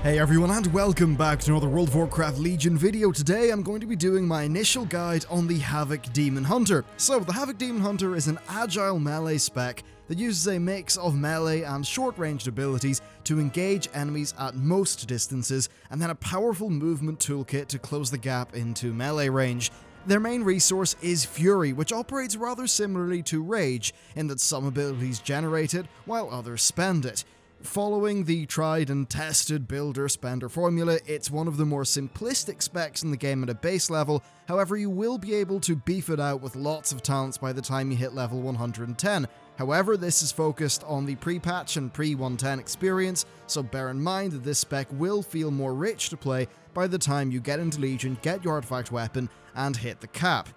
Hey everyone, and welcome back to another World of Warcraft Legion video. Today I'm going to be doing my initial guide on the Havoc Demon Hunter. So the Havoc Demon Hunter is an agile melee spec that uses a mix of melee and short-ranged abilities to engage enemies at most distances, and then a powerful movement toolkit to close the gap into melee range. Their main resource is Fury, which operates rather similarly to Rage, in that some abilities generate it while others spend it. Following the tried and tested builder-spender formula, it's one of the more simplistic specs in the game at a base level. However, you will be able to beef it out with lots of talents by the time you hit level 110. However, this is focused on the pre-patch and pre-110 experience, so bear in mind that this spec will feel more rich to play by the time you get into Legion, get your artifact weapon, and hit the cap.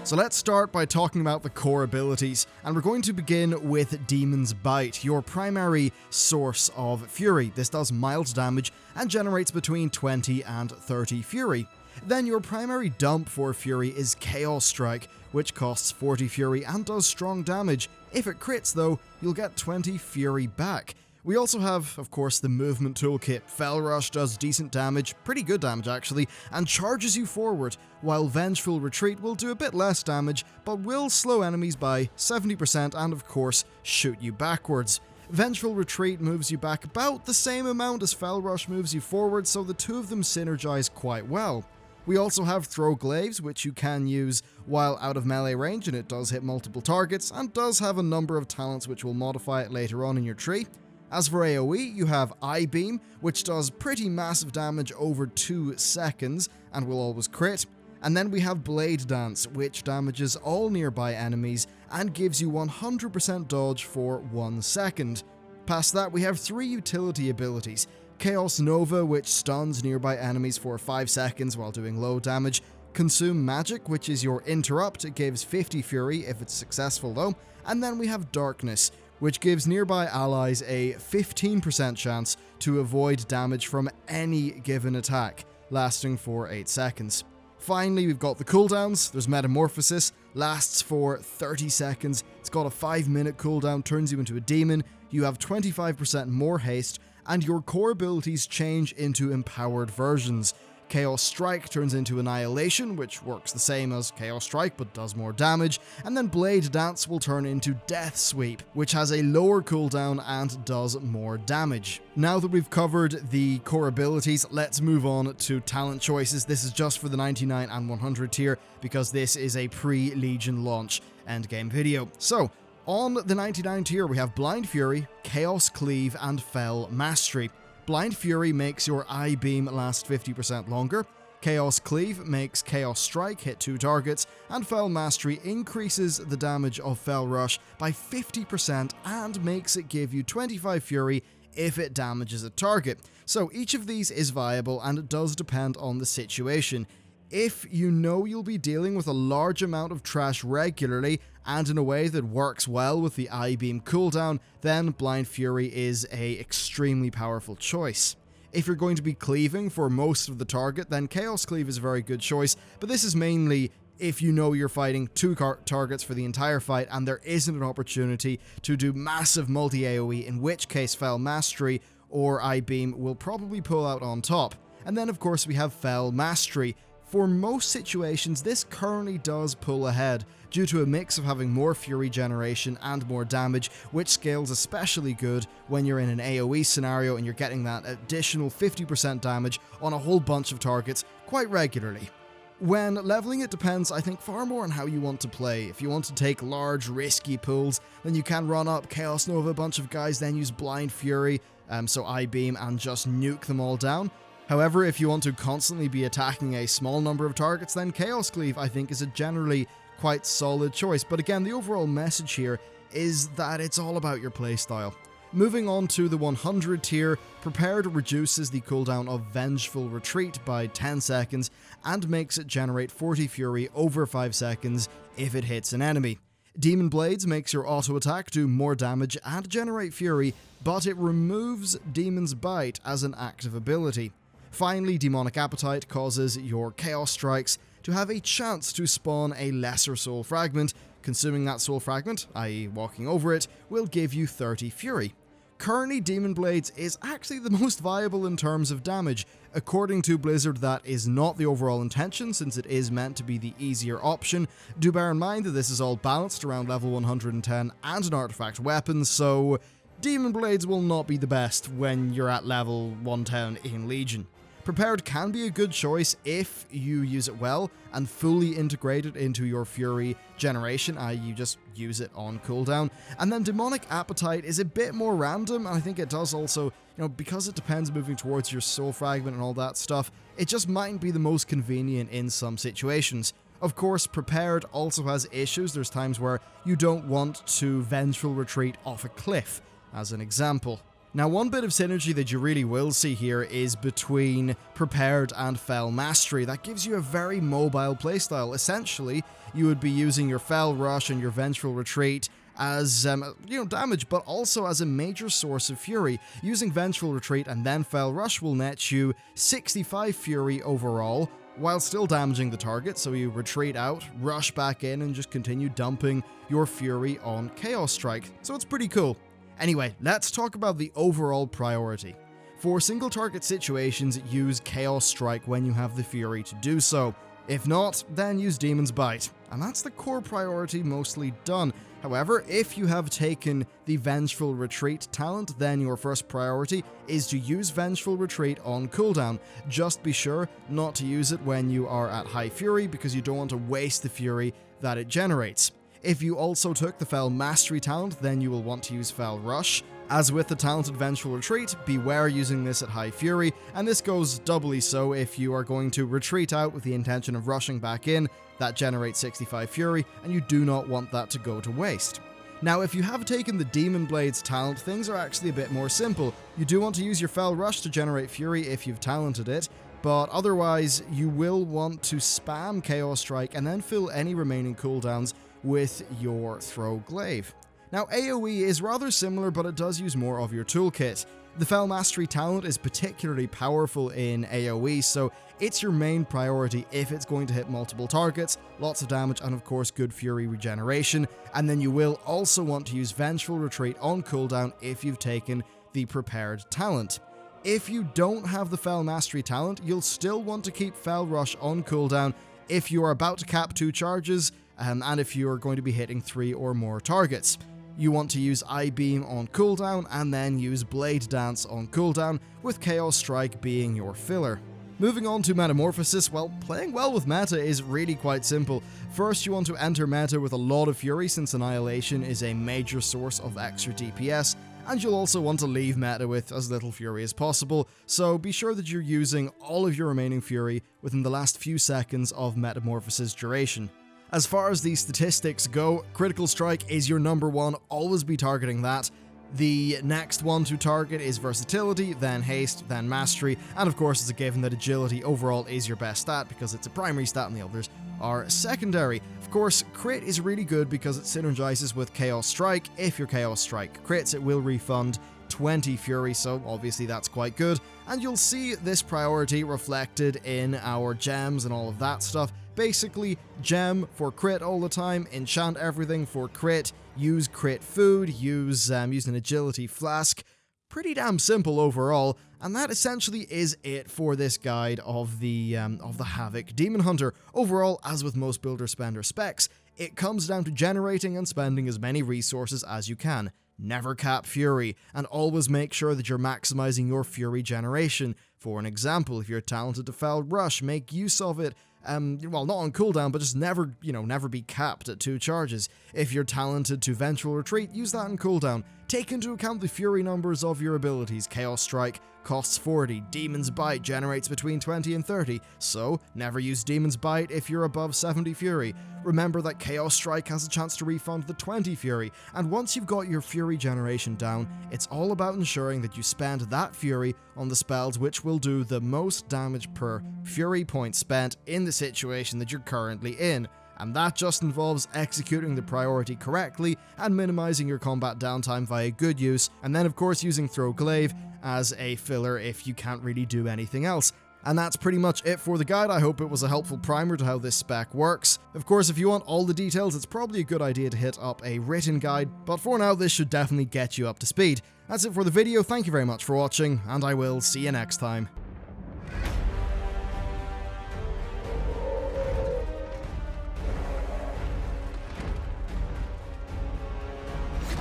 So let's start by talking about the core abilities, and we're going to begin with Demon's Bite, your primary source of Fury. This does mild damage and generates between 20 and 30 Fury. Then your primary dump for Fury is Chaos Strike, which costs 40 Fury and does strong damage. If it crits though, you'll get 20 Fury back. We also have, of course, the movement toolkit. Fel Rush does decent damage, pretty good damage actually, and charges you forward, while Vengeful Retreat will do a bit less damage, but will slow enemies by 70% and of course shoot you backwards. Vengeful Retreat moves you back about the same amount as Fel Rush moves you forward, so the two of them synergize quite well. We also have Throw Glaives, which you can use while out of melee range, and it does hit multiple targets, and does have a number of talents which will modify it later on in your tree. As for AoE, you have Eye Beam, which does pretty massive damage over 2 seconds and will always crit. And then we have Blade Dance, which damages all nearby enemies and gives you 100% dodge for 1 second. Past that, we have 3 utility abilities. Chaos Nova, which stuns nearby enemies for 5 seconds while doing low damage. Consume Magic, which is your interrupt, it gives 50 Fury if it's successful though. And then we have Darkness, which gives nearby allies a 15% chance to avoid damage from any given attack, lasting for 8 seconds. Finally, we've got the cooldowns. There's Metamorphosis, lasts for 30 seconds, it's got a 5-minute cooldown, turns you into a demon, you have 25% more haste, and your core abilities change into empowered versions. Chaos Strike turns into Annihilation, which works the same as Chaos Strike but does more damage, and then Blade Dance will turn into Death Sweep, which has a lower cooldown and does more damage. Now that we've covered the core abilities, let's move on to talent choices. This is just for the 99 and 100 tier, because this is a pre-Legion launch endgame video. So, on the 99 tier we have Blind Fury, Chaos Cleave, and Fel Mastery. Blind Fury makes your Eye Beam last 50% longer, Chaos Cleave makes Chaos Strike hit 2 targets, and Fel Mastery increases the damage of Fel Rush by 50% and makes it give you 25 Fury if it damages a target. So each of these is viable, and it does depend on the situation. If you know you'll be dealing with a large amount of trash regularly and in a way that works well with the Eye Beam cooldown, then Blind Fury is a extremely powerful choice. If you're going to be cleaving for most of the target, then Chaos Cleave is a very good choice, but this is mainly if you know you're fighting 2 targets for the entire fight and there isn't an opportunity to do massive multi-AoE, in which case Fel Mastery or Eye Beam will probably pull out on top. And then of course we have Fel Mastery. For most situations, this currently does pull ahead, due to a mix of having more Fury generation and more damage, which scales especially good when you're in an AoE scenario and you're getting that additional 50% damage on a whole bunch of targets quite regularly. When leveling, it depends, I think, far more on how you want to play. If you want to take large, risky pulls, then you can run up Chaos Nova a bunch of guys, then use Blind Fury, so Eye Beam, and just nuke them all down. However, if you want to constantly be attacking a small number of targets, then Chaos Cleave, I think, is a generally quite solid choice. But again, the overall message here is that it's all about your playstyle. Moving on to the 100 tier, Prepared reduces the cooldown of Vengeful Retreat by 10 seconds and makes it generate 40 Fury over 5 seconds if it hits an enemy. Demon Blades makes your auto attack do more damage and generate Fury, but it removes Demon's Bite as an active ability. Finally, Demonic Appetite causes your Chaos Strikes to have a chance to spawn a Lesser Soul Fragment, Consuming that soul fragment, i.e. walking over it, will give you 30 fury. Currently, Demon Blades is actually the most viable in terms of damage. According to Blizzard, that is not the overall intention, since it is meant to be the easier option. Do bear in mind that this is all balanced around level 110 and an artifact weapon, so Demon Blades will not be the best when you're at level 110 in Legion. Prepared can be a good choice if you use it well and fully integrate it into your Fury generation, i.e. you just use it on cooldown. And then Demonic Appetite is a bit more random, and I think it does also, because it depends moving towards your soul fragment and all that stuff, it just mightn't be the most convenient in some situations. Of course, Prepared also has issues. There's times where you don't want to Vengeful Retreat off a cliff, as an example. Now, one bit of synergy that you really will see here is between Prepared and Fel Mastery. That gives you a very mobile playstyle. Essentially, you would be using your Fel Rush and your Vengeful Retreat as, damage, but also as a major source of fury. Using Vengeful Retreat and then Fel Rush will net you 65 fury overall, while still damaging the target, so you retreat out, rush back in, and just continue dumping your fury on Chaos Strike. So it's pretty cool. Anyway, let's talk about the overall priority. For single target situations, use Chaos Strike when you have the fury to do so. If not, then use Demon's Bite. And that's the core priority mostly done. However, if you have taken the Vengeful Retreat talent, then your first priority is to use Vengeful Retreat on cooldown. Just be sure not to use it when you are at high fury, because you don't want to waste the fury that it generates. If you also took the Fel Mastery talent, then you will want to use Fel Rush. As with the talented Vengeful Retreat, beware using this at high fury, and this goes doubly so if you are going to retreat out with the intention of rushing back in. That generates 65 fury, and you do not want that to go to waste. Now, if you have taken the Demon Blades talent, things are actually a bit more simple. You do want to use your Fel Rush to generate fury if you've talented it, but otherwise you will want to spam Chaos Strike and then fill any remaining cooldowns with your Throw Glaive. Now, AoE is rather similar, but it does use more of your toolkit. The Fel Mastery talent is particularly powerful in AoE, so it's your main priority if it's going to hit multiple targets, lots of damage, and of course good fury regeneration. And then you will also want to use Vengeful Retreat on cooldown if you've taken the Prepared talent. If you don't have the Fel Mastery talent, you'll still want to keep Fel Rush on cooldown if you are about to cap 2 charges, and if you are going to be hitting 3 or more targets. You want to use I-Beam on cooldown and then use Blade Dance on cooldown, with Chaos Strike being your filler. Moving on to Metamorphosis, well, playing well with meta is really quite simple. First, you want to enter meta with a lot of fury, since Annihilation is a major source of extra DPS, and you'll also want to leave meta with as little fury as possible, so be sure that you're using all of your remaining fury within the last few seconds of Metamorphosis duration. As far as the statistics go, Critical Strike is your number one, always be targeting that. The next one to target is Versatility, then Haste, then Mastery, and of course it's a given that Agility overall is your best stat because it's a primary stat and the others are secondary. Of course, Crit is really good because it synergizes with Chaos Strike. If your Chaos Strike crits, it will refund 20 fury, so obviously that's quite good, and you'll see this priority reflected in our gems and all of that stuff. Basically, gem for crit all the time, enchant everything for crit, use crit food, use an agility flask. Pretty damn simple overall, and that essentially is it for this guide of the Havoc Demon Hunter. Overall, as with most builder spender specs, it comes down to generating and spending as many resources as you can. Never cap fury, and always make sure that you're maximizing your fury generation. For an example, if you're talented to Fel Rush, make use of it. Well, not on cooldown, but just never be capped at 2 charges. If you're talented to Vengeful Retreat, use that on cooldown. Take into account the fury numbers of your abilities. Chaos Strike costs 40, Demon's Bite generates between 20 and 30, so never use Demon's Bite if you're above 70 fury. Remember that Chaos Strike has a chance to refund the 20 fury, and once you've got your fury generation down, it's all about ensuring that you spend that fury on the spells which will do the most damage per fury point spent in the situation that you're currently in. And that just involves executing the priority correctly and minimizing your combat downtime via good use, and then of course using Throw Glaive as a filler if you can't really do anything else. And that's pretty much it for the guide. I hope it was a helpful primer to how this spec works. Of course, if you want all the details, it's probably a good idea to hit up a written guide, but for now, this should definitely get you up to speed. That's it for the video. Thank you very much for watching, and I will see you next time.